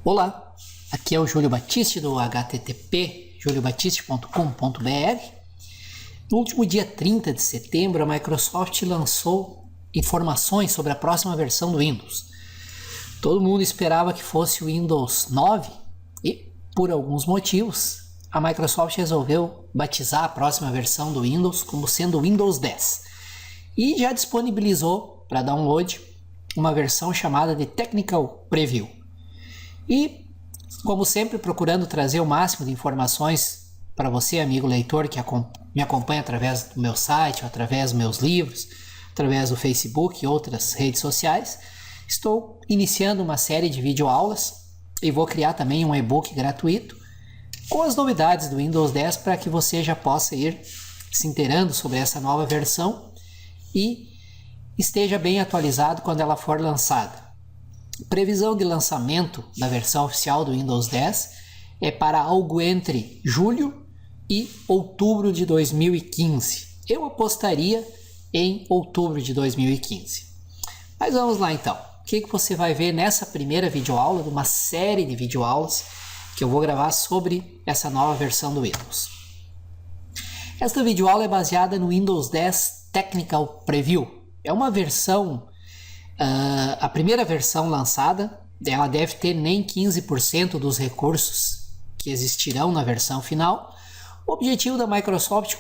Olá, aqui é o Júlio Batiste do http juliobatiste.com.br. No último dia 30 de setembro, a Microsoft lançou informações sobre a próxima versão do Windows. Todo mundo esperava que fosse o Windows 9 e, por alguns motivos, a Microsoft resolveu batizar a próxima versão do Windows como sendo o Windows 10 e já disponibilizou para download uma versão chamada de Technical Preview. E, como sempre, procurando trazer o máximo de informações para você, amigo leitor, que me acompanha através do meu site, através dos meus livros, através do Facebook e outras redes sociais, estou iniciando uma série de videoaulas e vou criar também um e-book gratuito com as novidades do Windows 10 para que você já possa ir se inteirando sobre essa nova versão e esteja bem atualizado quando ela for lançada. Previsão de lançamento da versão oficial do Windows 10 é para algo entre julho e outubro de 2015. Eu apostaria em outubro de 2015. Mas vamos lá então. O que você vai ver nessa primeira videoaula de uma série de videoaulas que eu vou gravar sobre essa nova versão do Windows. Esta videoaula é baseada no Windows 10 Technical Preview. É uma versão, a primeira versão lançada, ela deve ter nem 15% dos recursos que existirão na versão final. O objetivo da Microsoft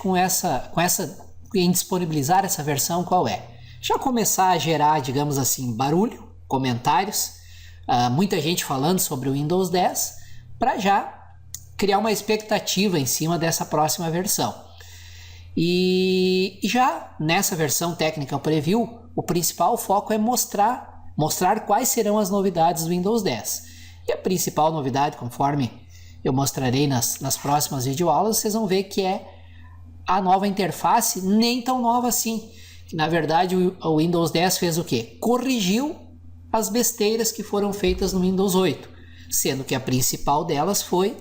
em disponibilizar essa versão qual é? Já começar a gerar, digamos assim, barulho, comentários, muita gente falando sobre o Windows 10, para já criar uma expectativa em cima dessa próxima versão. E já nessa versão Technical Preview, o principal foco é mostrar quais serão as novidades do Windows 10. E a principal novidade, conforme eu mostrarei nas próximas videoaulas, vocês vão ver que é a nova interface, nem tão nova assim. Na verdade, o Windows 10 fez o quê? Corrigiu as besteiras que foram feitas no Windows 8, sendo que a principal delas foi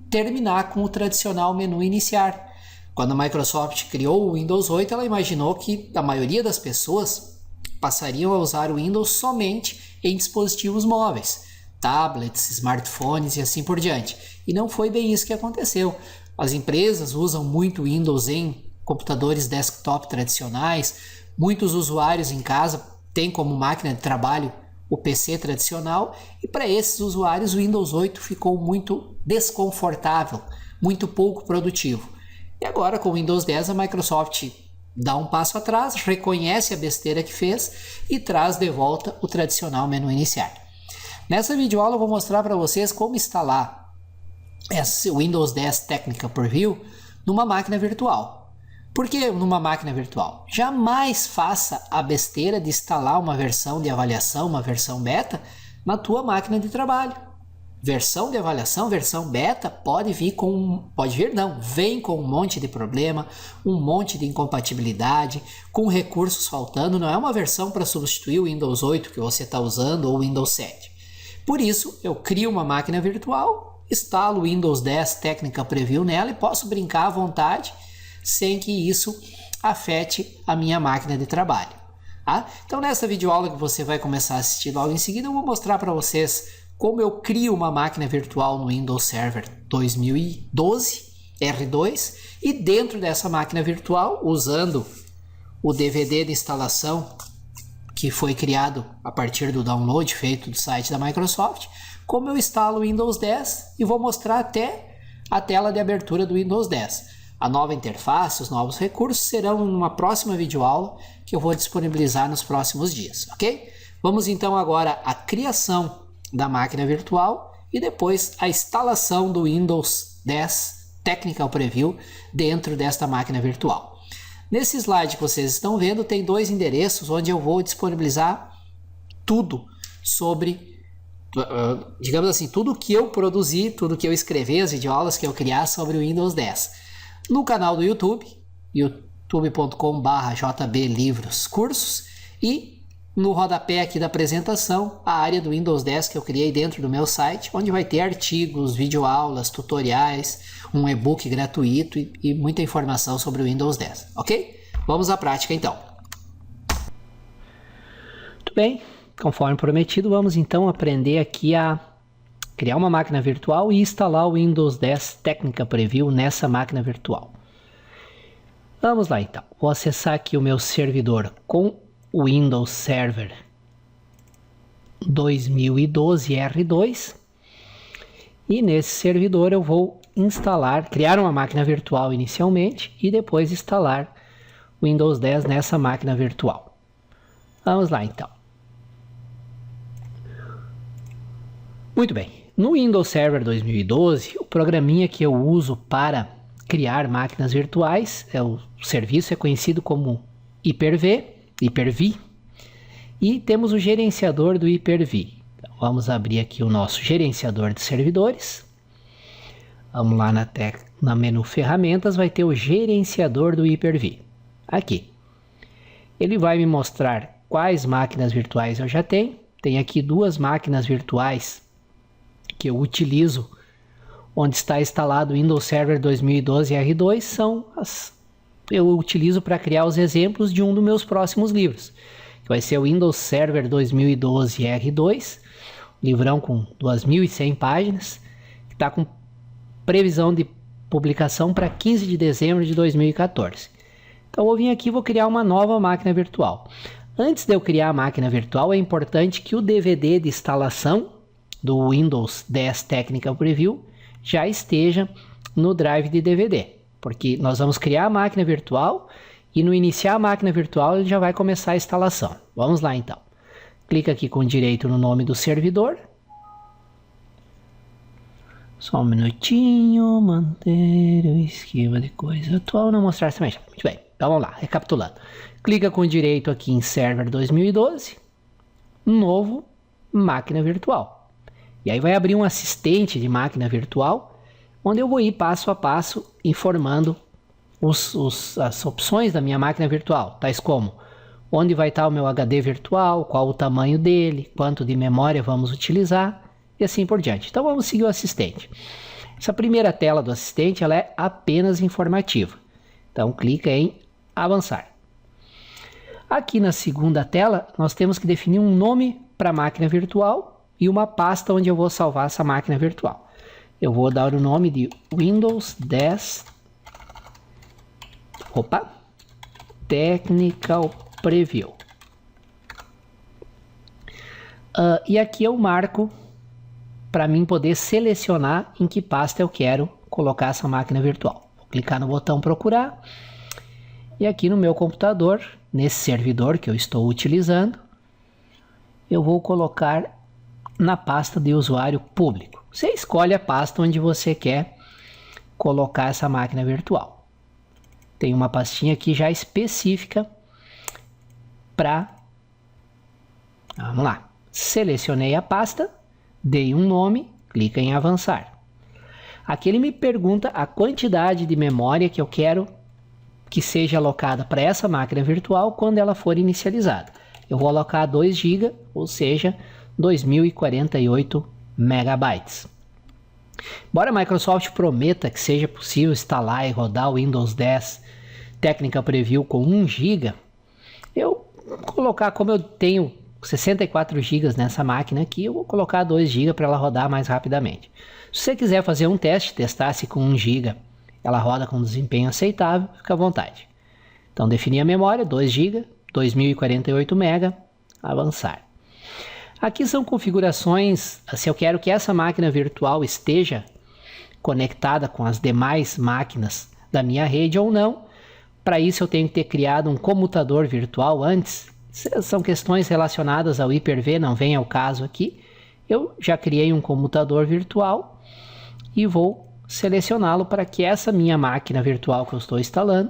terminar com o tradicional menu iniciar. Quando a Microsoft criou o Windows 8, ela imaginou que a maioria das pessoas passariam a usar o Windows somente em dispositivos móveis, tablets, smartphones e assim por diante. E não foi bem isso que aconteceu. As empresas usam muito Windows em computadores desktop tradicionais, muitos usuários em casa têm como máquina de trabalho o PC tradicional, e para esses usuários o Windows 8 ficou muito desconfortável, muito pouco produtivo. E agora com o Windows 10 a Microsoft dá um passo atrás, reconhece a besteira que fez e traz de volta o tradicional menu iniciar. Nessa videoaula eu vou mostrar para vocês como instalar esse Windows 10 Technical Preview numa máquina virtual. Por que numa máquina virtual? Jamais faça a besteira de instalar uma versão de avaliação, uma versão beta, na tua máquina de trabalho. Versão de avaliação, versão beta, vem com um monte de problema, um monte de incompatibilidade, com recursos faltando. Não é uma versão para substituir o Windows 8 que você está usando ou o Windows 7. Por isso, eu crio uma máquina virtual, instalo o Windows 10 Technical Preview nela e posso brincar à vontade, sem que isso afete a minha máquina de trabalho. Tá? Então, nessa videoaula que você vai começar a assistir logo em seguida, eu vou mostrar para vocês como eu crio uma máquina virtual no Windows Server 2012 R2 e dentro dessa máquina virtual, usando o DVD de instalação que foi criado a partir do download feito do site da Microsoft, como eu instalo o Windows 10 e vou mostrar até a tela de abertura do Windows 10. A nova interface, os novos recursos serão numa próxima videoaula que eu vou disponibilizar nos próximos dias, ok? Vamos então agora à criação da máquina virtual e depois a instalação do Windows 10 Technical Preview dentro desta máquina virtual. Nesse slide que vocês estão vendo tem dois endereços onde eu vou disponibilizar tudo sobre, digamos assim, tudo que eu produzi, tudo que eu escrevi, as videoaulas que eu criar sobre o Windows 10. No canal do YouTube, youtube.com/jblivroscursos, e no rodapé aqui da apresentação, a área do Windows 10 que eu criei dentro do meu site, onde vai ter artigos, videoaulas, tutoriais, um e-book gratuito e muita informação sobre o Windows 10, ok? Vamos à prática então. Muito bem, conforme prometido, vamos então aprender aqui a criar uma máquina virtual e instalar o Windows 10 Technical Preview nessa máquina virtual. Vamos lá então, vou acessar aqui o meu servidor com o Windows Server 2012 R2 e nesse servidor eu vou criar uma máquina virtual inicialmente e depois instalar o Windows 10 nessa máquina virtual. Vamos lá então. Muito bem, no Windows Server 2012, o programinha que eu uso para criar máquinas virtuais, o serviço é conhecido como Hyper-V, e temos o gerenciador do Hyper-V. Então, vamos abrir aqui o nosso gerenciador de servidores. Vamos lá na menu ferramentas, vai ter o gerenciador do Hyper-V. Aqui. Ele vai me mostrar quais máquinas virtuais eu já tenho. Tem aqui 2 máquinas virtuais que eu utilizo, onde está instalado o Windows Server 2012 R2, eu utilizo para criar os exemplos de um dos meus próximos livros, que vai ser o Windows Server 2012 R2, livrão com 2.100 páginas, que está com previsão de publicação para 15 de dezembro de 2014. Então eu vou vir aqui e vou criar uma nova máquina virtual. Antes de eu criar a máquina virtual, é importante que o DVD de instalação do Windows 10 Technical Preview já esteja no drive de DVD, porque nós vamos criar a máquina virtual e no iniciar a máquina virtual ele já vai começar a instalação. Vamos lá então. Clica aqui com direito no nome do servidor. Só um minutinho, manter o esquiva de coisa atual, não mostrar essa mensagem. Muito bem, então vamos lá, recapitulando. Clica com direito aqui em Server 2012, novo, máquina virtual. E aí vai abrir um assistente de máquina virtual, onde eu vou ir passo a passo informando as opções da minha máquina virtual, tais como onde vai estar o meu HD virtual, qual o tamanho dele, quanto de memória vamos utilizar e assim por diante. Então vamos seguir o assistente. Essa primeira tela do assistente ela é apenas informativa. Então clica em avançar. Aqui na segunda tela nós temos que definir um nome para a máquina virtual e uma pasta onde eu vou salvar essa máquina virtual. Eu vou dar o nome de Windows 10 Technical Preview. E aqui eu marco para mim poder selecionar em que pasta eu quero colocar essa máquina virtual. Vou clicar no botão procurar e aqui no meu computador, nesse servidor que eu estou utilizando, eu vou colocar na pasta de usuário público. Você escolhe a pasta onde você quer colocar essa máquina virtual. Tem uma pastinha aqui já específica para... Vamos lá. Selecionei a pasta, dei um nome, clica em avançar. Aqui ele me pergunta a quantidade de memória que eu quero que seja alocada para essa máquina virtual quando ela for inicializada. Eu vou alocar 2 GB, ou seja, 2048 megabytes. Embora a Microsoft prometa que seja possível instalar e rodar o Windows 10 Technical Preview com 1 GB, eu vou colocar, como eu tenho 64 GB nessa máquina aqui, eu vou colocar 2 GB para ela rodar mais rapidamente. Se você quiser fazer um teste, testar se com 1 GB ela roda com desempenho aceitável, fica à vontade. Então definir a memória, 2 GB, 2048 MB, avançar. Aqui são configurações, se eu quero que essa máquina virtual esteja conectada com as demais máquinas da minha rede ou não. Para isso eu tenho que ter criado um comutador virtual antes. São questões relacionadas ao Hyper-V, não vem ao caso aqui. Eu já criei um comutador virtual e vou selecioná-lo para que essa minha máquina virtual que eu estou instalando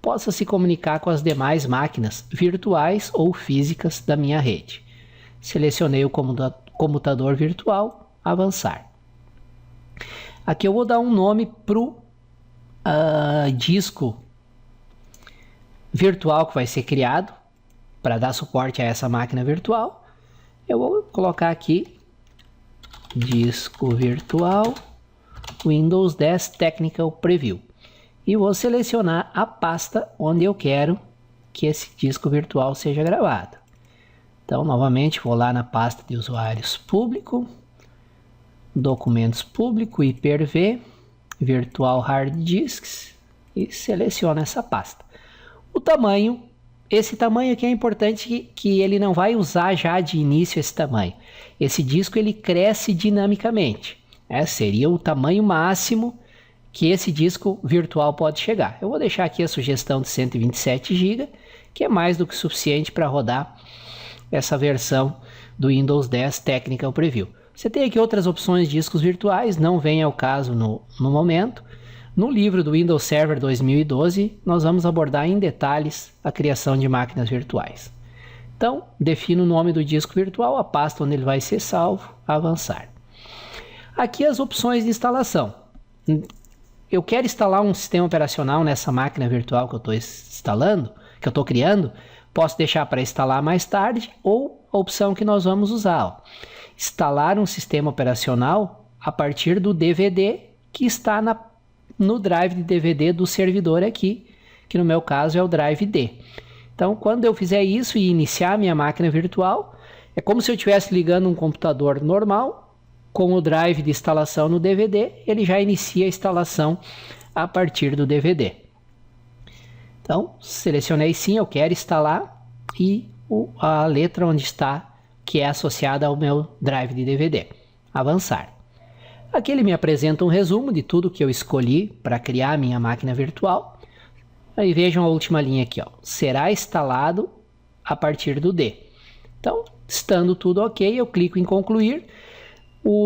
possa se comunicar com as demais máquinas virtuais ou físicas da minha rede. Selecionei o comutador virtual, avançar. Aqui eu vou dar um nome para o disco virtual que vai ser criado para dar suporte a essa máquina virtual. Eu vou colocar aqui disco virtual Windows 10 Technical Preview e vou selecionar a pasta onde eu quero que esse disco virtual seja gravado. Então, novamente, vou lá na pasta de usuários público, documentos público, Hyper-V, Virtual Hard Disks e seleciono essa pasta. O tamanho, esse tamanho aqui é importante que ele não vai usar já de início esse tamanho. Esse disco ele cresce dinamicamente, seria o tamanho máximo que esse disco virtual pode chegar. Eu vou deixar aqui a sugestão de 127 GB, que é mais do que suficiente para rodar essa versão do Windows 10 Technical Preview. Você tem aqui outras opções de discos virtuais, não vem ao caso no momento. No livro do Windows Server 2012, nós vamos abordar em detalhes a criação de máquinas virtuais. Então, defino o nome do disco virtual, a pasta onde ele vai ser salvo, avançar. Aqui as opções de instalação. Eu quero instalar um sistema operacional nessa máquina virtual que eu estou instalando, que eu estou criando, posso deixar para instalar mais tarde, ou a opção que nós vamos usar, ó, instalar um sistema operacional a partir do DVD que está no drive de DVD do servidor aqui, que no meu caso é o drive D. Então, quando eu fizer isso e iniciar minha máquina virtual, é como se eu estivesse ligando um computador normal, com o drive de instalação no DVD, ele já inicia a instalação a partir do DVD. Então, selecionei sim, eu quero instalar, e a letra onde está, que é associada ao meu drive de DVD. Avançar. Aqui ele me apresenta um resumo de tudo que eu escolhi para criar a minha máquina virtual. Aí vejam a última linha aqui, ó. Será instalado a partir do D. Então, estando tudo ok, eu clico em concluir.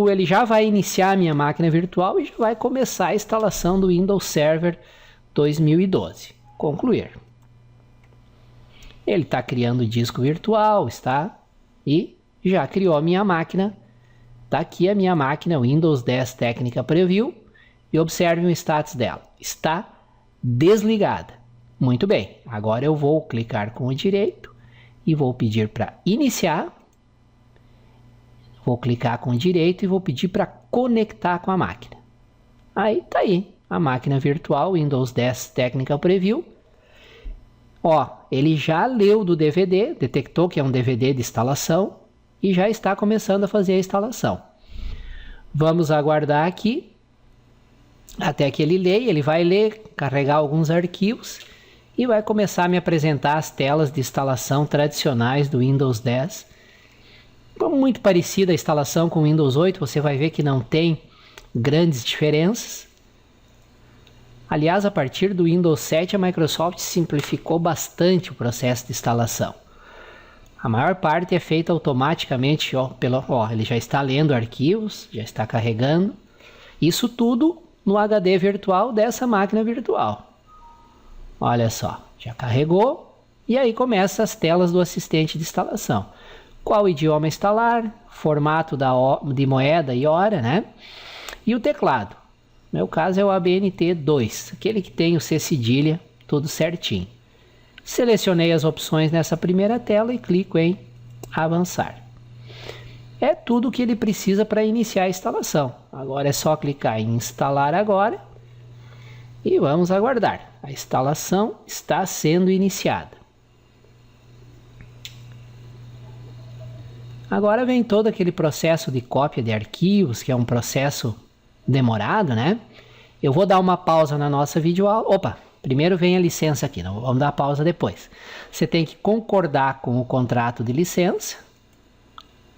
Ele já vai iniciar a minha máquina virtual e já vai começar a instalação do Windows Server 2012. Concluir. Ele está criando o disco virtual, e já criou a minha máquina. Está aqui a minha máquina Windows 10 Technical Preview e observe o status dela. Está desligada. Muito bem, agora eu vou clicar com o direito e vou pedir para iniciar. Vou clicar com o direito e vou pedir para conectar com a máquina. Aí está aí, a máquina virtual Windows 10 Technical Preview. Ó, ele já leu do DVD, detectou que é um DVD de instalação e já está começando a fazer a instalação. Vamos aguardar aqui até que ele leia. Ele vai ler, carregar alguns arquivos e vai começar a me apresentar as telas de instalação tradicionais do Windows 10. Muito parecida a instalação com o Windows 8, você vai ver que não tem grandes diferenças. Aliás, a partir do Windows 7, a Microsoft simplificou bastante o processo de instalação. A maior parte é feita automaticamente, ele já está lendo arquivos, já está carregando. Isso tudo no HD virtual dessa máquina virtual. Olha só, já carregou e aí começa as telas do assistente de instalação. Qual idioma instalar, formato de moeda e hora, né? E o teclado. No meu caso é o ABNT2, aquele que tem o C cedilha, tudo certinho. Selecionei as opções nessa primeira tela e clico em avançar. É tudo o que ele precisa para iniciar a instalação. Agora é só clicar em instalar agora e vamos aguardar. A instalação está sendo iniciada. Agora vem todo aquele processo de cópia de arquivos, que é um processo demorado, né? Eu vou dar uma pausa na nossa videoaula. Opa, primeiro vem a licença aqui, não vamos dar pausa depois. Você tem que concordar com o contrato de licença.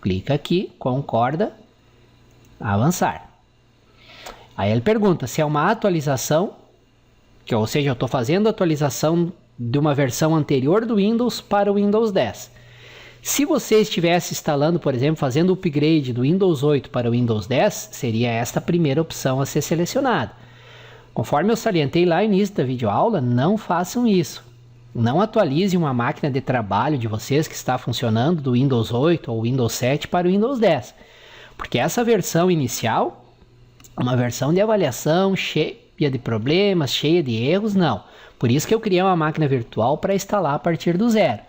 Clica aqui, concorda, avançar. Aí ele pergunta se é uma atualização, ou seja, eu estou fazendo atualização de uma versão anterior do Windows para o Windows 10. Se você estivesse instalando, por exemplo, fazendo o upgrade do Windows 8 para o Windows 10, seria esta a primeira opção a ser selecionada. Conforme eu salientei lá no início da videoaula, não façam isso. Não atualize uma máquina de trabalho de vocês que está funcionando do Windows 8 ou Windows 7 para o Windows 10. Porque essa versão inicial é uma versão de avaliação cheia de problemas, cheia de erros, não. Por isso que eu criei uma máquina virtual para instalar a partir do zero.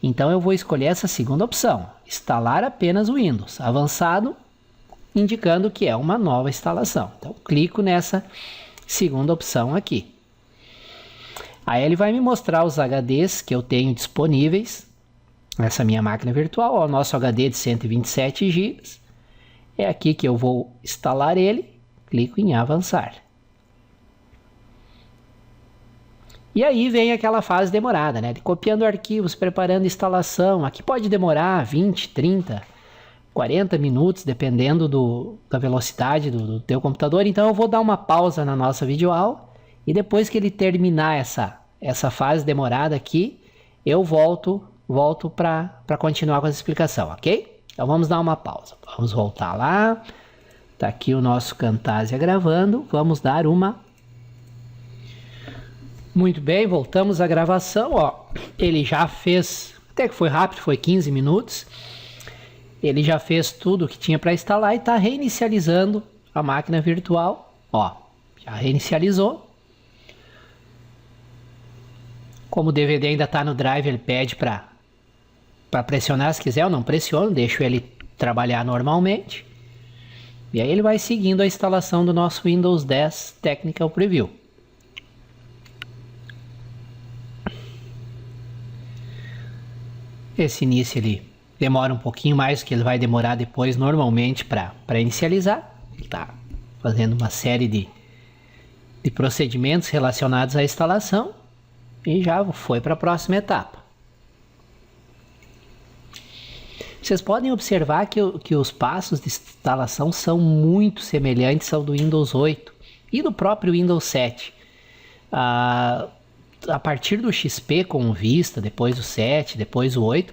Então eu vou escolher essa segunda opção, instalar apenas o Windows avançado, indicando que é uma nova instalação. Então clico nessa segunda opção aqui. Aí ele vai me mostrar os HDs que eu tenho disponíveis nessa minha máquina virtual, o nosso HD de 127 GB. É aqui que eu vou instalar ele, clico em avançar. E aí vem aquela fase demorada, né? De copiando arquivos, preparando instalação. Aqui pode demorar 20, 30, 40 minutos, dependendo da velocidade do teu computador. Então eu vou dar uma pausa na nossa videoaula e depois que ele terminar essa fase demorada aqui, eu volto para continuar com essa explicação, ok? Então vamos dar uma pausa. Vamos voltar lá. Tá aqui o nosso Camtasia gravando. Vamos dar uma... Muito bem, voltamos à gravação. Ó, ele já fez, até que foi rápido, foi 15 minutos. Ele já fez tudo o que tinha para instalar e está reinicializando a máquina virtual. Ó, já reinicializou. Como o DVD ainda está no drive, ele pede para pressionar. Se quiser, eu não pressiono, deixo ele trabalhar normalmente. E aí ele vai seguindo a instalação do nosso Windows 10 Technical Preview. Esse início ele demora um pouquinho mais do que ele vai demorar depois normalmente para inicializar. Ele está fazendo uma série de procedimentos relacionados à instalação e já foi para a próxima etapa. Vocês podem observar que os passos de instalação são muito semelhantes ao do Windows 8 e do próprio Windows 7. A partir do XP com o Vista, depois o 7, depois o 8,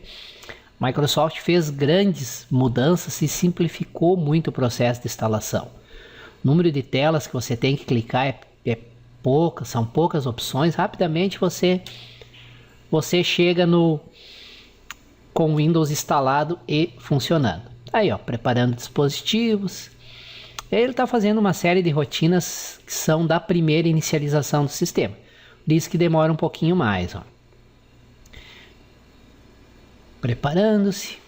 Microsoft fez grandes mudanças e simplificou muito o processo de instalação. O número de telas que você tem que clicar são poucas opções. Rapidamente você chega com o Windows instalado e funcionando. Aí, ó, preparando dispositivos. Ele está fazendo uma série de rotinas que são da primeira inicialização do sistema. Por isso que demora um pouquinho mais, ó. Preparando-se.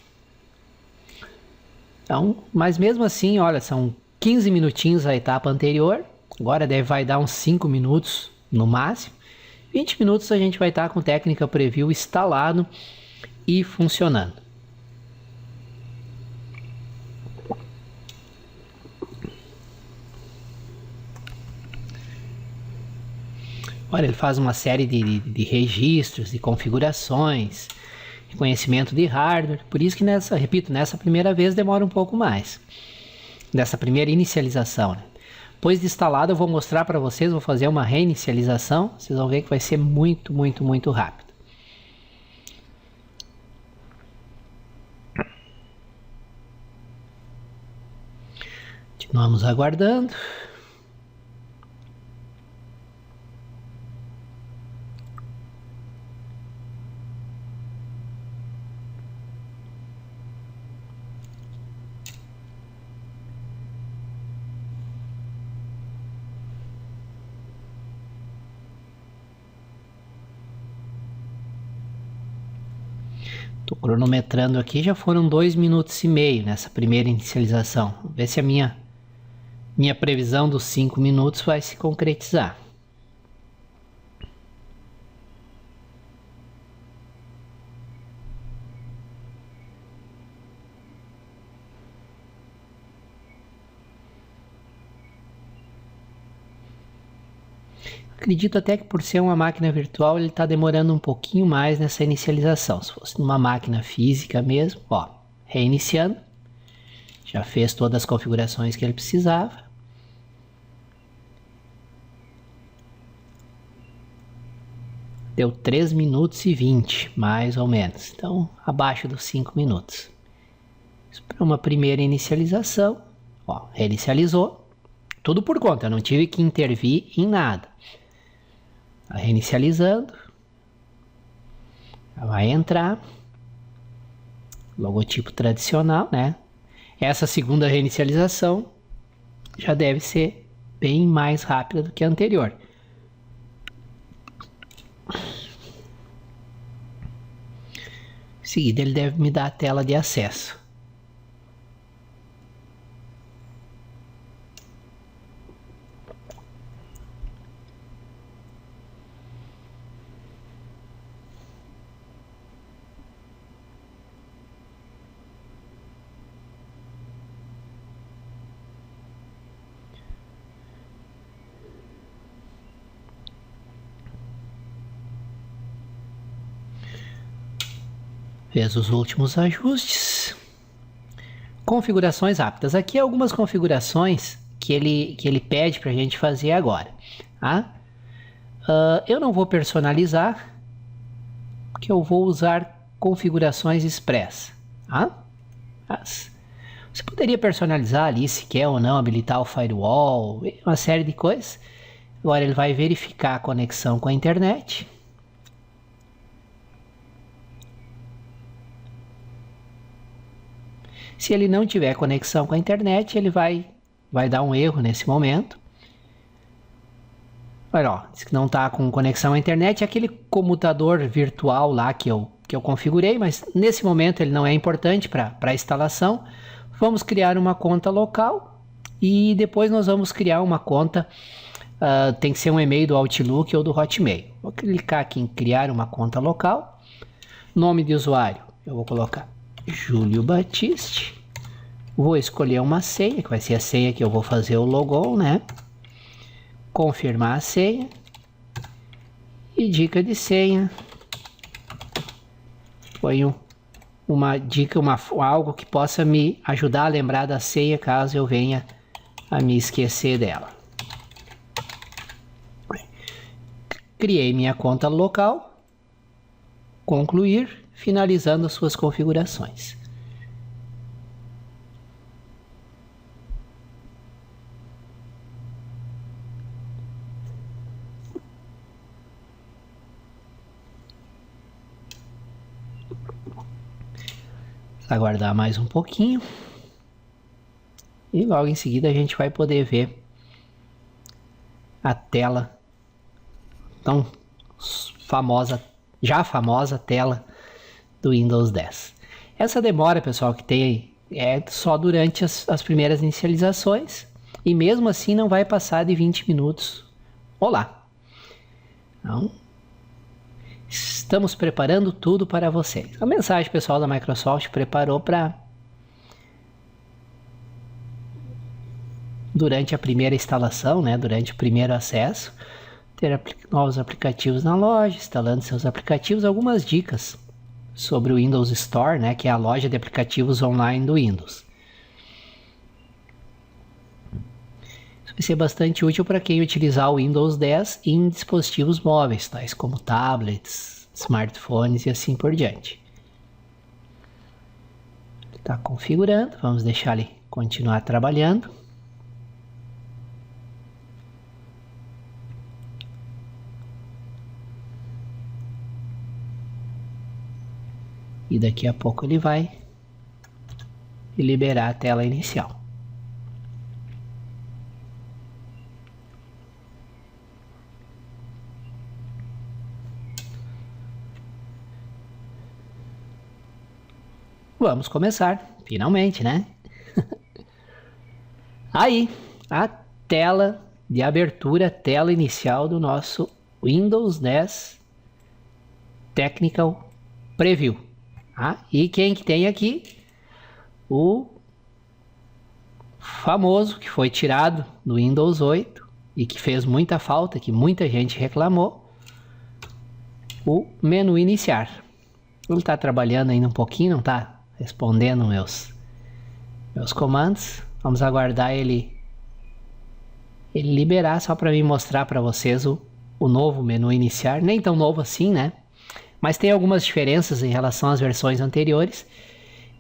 Então, mas mesmo assim, olha, são 15 minutinhos a etapa anterior. Agora vai dar uns 5 minutos no máximo. 20 minutos a gente vai estar com o Technical Preview instalado e funcionando. Olha, ele faz uma série de registros, de configurações, reconhecimento de hardware. Por isso que nessa primeira vez demora um pouco mais. Nessa primeira inicialização, né? Depois de instalado eu vou mostrar para vocês, vou fazer uma reinicialização. Vocês vão ver que vai ser muito, muito, muito rápido. Continuamos aguardando. Estou cronometrando aqui, já foram 2 minutos e meio nessa primeira inicialização. Vamos ver se a minha previsão dos 5 minutos vai se concretizar. Acredito até que por ser uma máquina virtual ele está demorando um pouquinho mais nessa inicialização. Se fosse numa máquina física mesmo, ó, reiniciando. Já fez todas as configurações que ele precisava. Deu 3 minutos e 20, mais ou menos. Então, abaixo dos 5 minutos. Isso para uma primeira inicialização. Ó, reinicializou. Tudo por conta, eu não tive que intervir em nada. Tá reinicializando. Vai entrar. Logotipo tradicional, né? Essa segunda reinicialização já deve ser bem mais rápida do que a anterior. Em seguida, ele deve me dar a tela de acesso. Fez os últimos ajustes. Configurações rápidas. Aqui algumas configurações que ele pede para a gente fazer agora. Tá? Eu não vou personalizar, porque eu vou usar configurações express. Tá? Você poderia personalizar ali se quer ou não habilitar o firewall, uma série de coisas. Agora ele vai verificar a conexão com a internet. Se ele não tiver conexão com a internet, ele vai dar um erro nesse momento. Olha, ó, diz que não está com conexão à internet. É aquele comutador virtual lá que eu configurei, mas nesse momento ele não é importante para a instalação. Vamos criar uma conta local e depois nós vamos criar uma conta, tem que ser um e-mail do Outlook ou do Hotmail. Vou clicar aqui em criar uma conta local. Nome de usuário, eu vou colocar Júlio Batiste. Vou escolher uma senha, que vai ser a senha que eu vou fazer o logon, né? Confirmar a senha. E dica de senha. Ponho uma dica, algo que possa me ajudar a lembrar da senha caso eu venha a me esquecer dela. Criei minha conta local. Concluir, finalizando as suas configurações. Aguardar mais um pouquinho. E logo em seguida a gente vai poder ver a tela tão famosa, já famosa tela do Windows 10. Essa demora, pessoal, que tem é só durante as primeiras inicializações e mesmo assim não vai passar de 20 minutos. Olá! Então, estamos preparando tudo para vocês. A mensagem pessoal da Microsoft preparou para durante a primeira instalação, né, durante o primeiro acesso, ter novos aplicativos na loja, instalando seus aplicativos, algumas dicas sobre o Windows Store, né, que é a loja de aplicativos online do Windows. Isso vai ser bastante útil para quem utilizar o Windows 10 em dispositivos móveis, tais como tablets, smartphones e assim por diante. Está configurando, vamos deixar ele continuar trabalhando. E daqui a pouco ele vai liberar a tela inicial. Vamos começar, finalmente, né? Aí, a tela de abertura, tela inicial do nosso Windows 10 Technical Preview. E quem que tem aqui? O famoso que foi tirado do Windows 8 e que fez muita falta, que muita gente reclamou, o menu iniciar. Ele está trabalhando ainda um pouquinho, não está respondendo meus comandos. Vamos aguardar ele liberar só para mim mostrar para vocês o novo menu iniciar. Nem tão novo assim, né? Mas tem algumas diferenças em relação às versões anteriores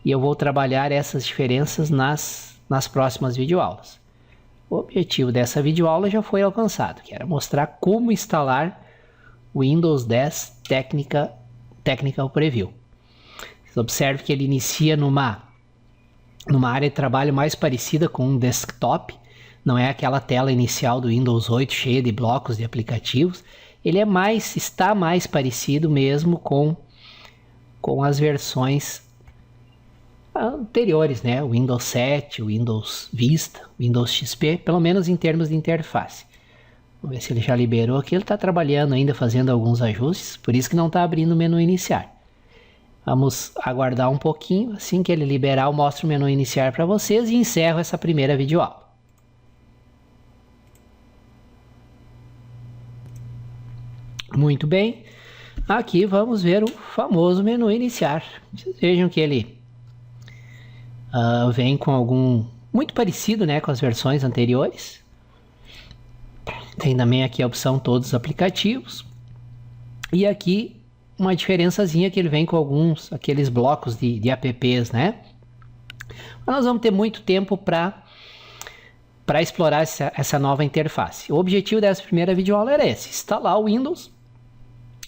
e eu vou trabalhar essas diferenças nas próximas videoaulas. O objetivo dessa videoaula já foi alcançado, que era mostrar como instalar o Windows 10 Technical Preview. Vocês observem que ele inicia numa área de trabalho mais parecida com um desktop, não é aquela tela inicial do Windows 8 cheia de blocos de aplicativos. Ele está mais parecido mesmo com as versões anteriores, né? O Windows 7, o Windows Vista, o Windows XP, pelo menos em termos de interface. Vamos ver se ele já liberou aqui. Ele está trabalhando ainda, fazendo alguns ajustes, por isso que não está abrindo o menu iniciar. Vamos aguardar um pouquinho, assim que ele liberar eu mostro o menu iniciar para vocês e encerro essa primeira videoaula. Muito bem, Aqui vamos ver o famoso menu iniciar. Vocês vejam que ele vem com algum... muito parecido, né, com as versões anteriores. Tem também aqui a opção todos os aplicativos. E aqui uma diferençazinha que ele vem com aqueles blocos de apps, né? Mas nós vamos ter muito tempo para explorar essa nova interface. O objetivo dessa primeira videoaula era esse: instalar o Windows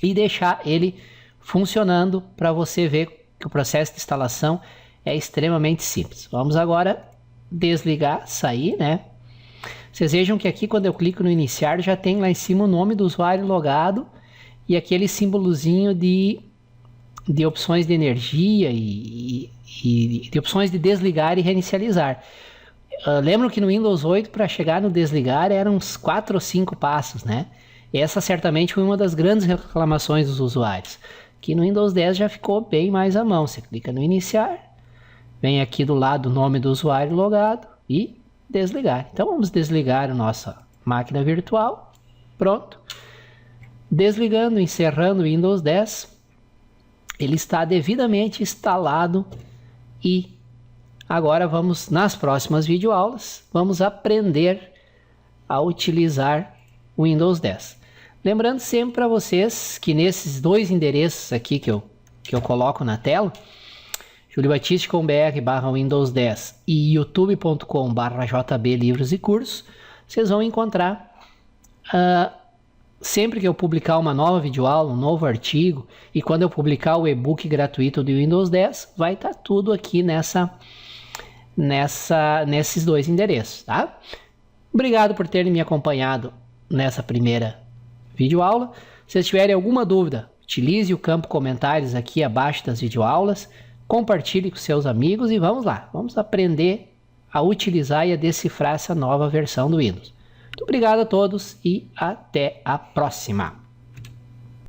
e deixar ele funcionando para você ver que o processo de instalação é extremamente simples. Vamos agora desligar, sair, né? Vocês vejam que aqui quando eu clico no iniciar já tem lá em cima o nome do usuário logado e aquele símbolozinho de opções de energia e de opções de desligar e reinicializar. Lembro que no Windows 8 para chegar no desligar eram uns 4 ou 5 passos, né? Essa certamente foi uma das grandes reclamações dos usuários. Aqui no Windows 10 já ficou bem mais à mão. Você clica no iniciar, vem aqui do lado o nome do usuário logado e desligar. Então vamos desligar a nossa máquina virtual. Pronto. Desligando, encerrando o Windows 10. Ele está devidamente instalado e agora vamos, nas próximas videoaulas, vamos aprender a utilizar o Windows 10. Lembrando sempre para vocês que nesses dois endereços aqui que eu coloco na tela, juliobatiste.com.br/Windows 10 e youtube.com/JB Livros e Cursos, vocês vão encontrar sempre que eu publicar uma nova videoaula, um novo artigo, e quando eu publicar o e-book gratuito do Windows 10, vai estar tudo aqui nesses dois endereços, tá? Obrigado por terem me acompanhado nessa primeira videoaula. Se vocês tiverem alguma dúvida, utilize o campo comentários aqui abaixo das videoaulas, compartilhe com seus amigos e vamos lá, vamos aprender a utilizar e a decifrar essa nova versão do Windows. Muito obrigado a todos e até a próxima!